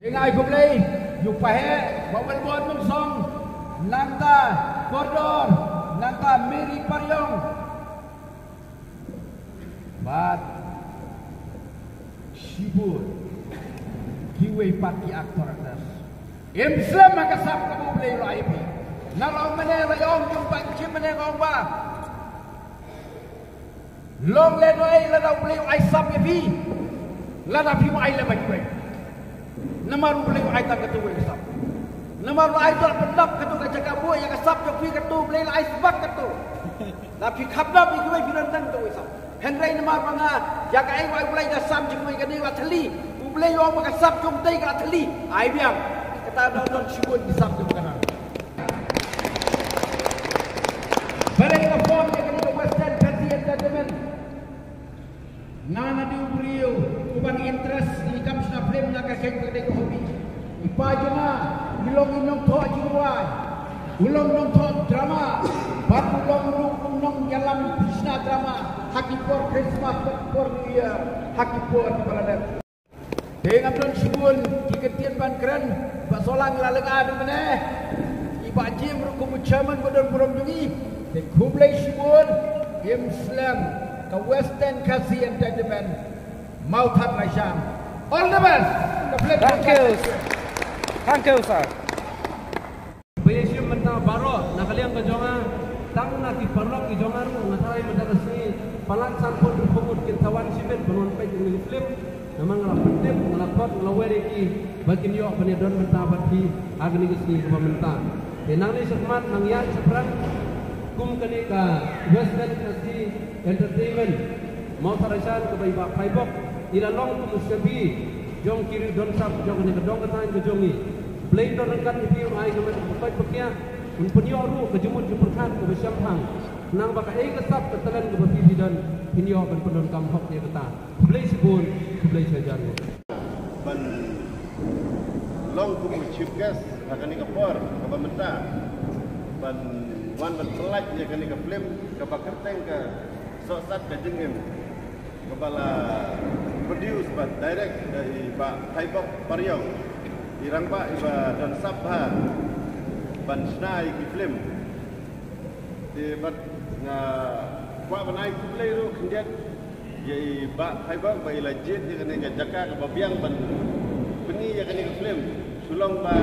Ngai ku play yu pahe bawal buat mong song nangka koridor nangka Mary Paryong bat sibur kiwe pati aktor atas Islam makasap kamu play lo IP narong mene layong yung pagchim mene kong ba long le no ay ladaw play ay sap yapi ladaw pi mo ay lamay kwe namaru play ay tang katu kwe sap namaru ay tol pendap katu ka jaga buay yang sap yo pi katu play ay sabak katu tapi khabdap i kwe pinantang tu sap henry namar manga jaga ay way play da sam jing mai kani wa thali u play yo ma ka sap jong tai ka thali ai biang kata don sibun di sap jong kana balik ka form ya kani western kasi entertainment nana di ubrio ubang interest di kamsna film na ka keng kede ko hobi ipajana bilong inong to jiwai ulong nong to drama bat ulong nong jalan bisna drama hakipor Christmas for New Year hakipor paladan dengan don sibun diketian ban keren ba solang laleng adu meneh iba jim rukum chairman bodon burom jungi de kublai sibun Islam ke Western Kasi Entertainment Mautat Malaysia. All the best. Thank you sir. Bayesium mentah baro nakaliang kejonga tang naki parlok kejonga ru ngatai mendarasi palak sampun pemut kintawan sibet benon pe dengan film namang ngala penting ngelakot ngelaweri ki bakin yo penedon mentah bati agni gesni ke mentah denang ni sekmat nang yang seberang kum kani ka Western Kasi Entertainment mau tarasan ke bayi bak paibok ila long kum sebi jong kiri don sap jong ni kedong ketain ke jongi blade don rekat ni piu ai ke pai pekia un penyo ru ke jumut juperkan ke besampang nang baka ai ke sap ke telan ke bapi dan pinyo ban pendon kam hok ni kata blade sibun blade sajan ban long kum chipkas akan ni ke por ke pemerintah ban wan berselaj ya kini ke film ke pakerteng ke sosat ke jengim kepala produce but direct dari Pak Taibok Paryong irang Pak iba dan sabha ban snai ke film di bat nga kwa banai kublai ru kendiat ya Pak Taibok ba ilajit ya kini ke jaka ke babiang ban beni ya kini ke film sulong ba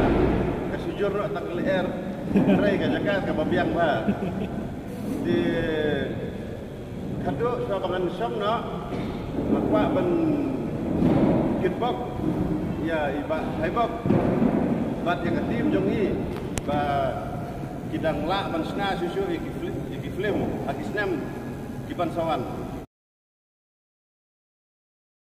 ke sujur ro tak leer Rai ke Jakarta ke babiang ba di kaduk sabangan som no makwa ben kitbok ya iba haibok bat yang tim jongi ba kidang la ban sna susu iki film akisnem kiban sawan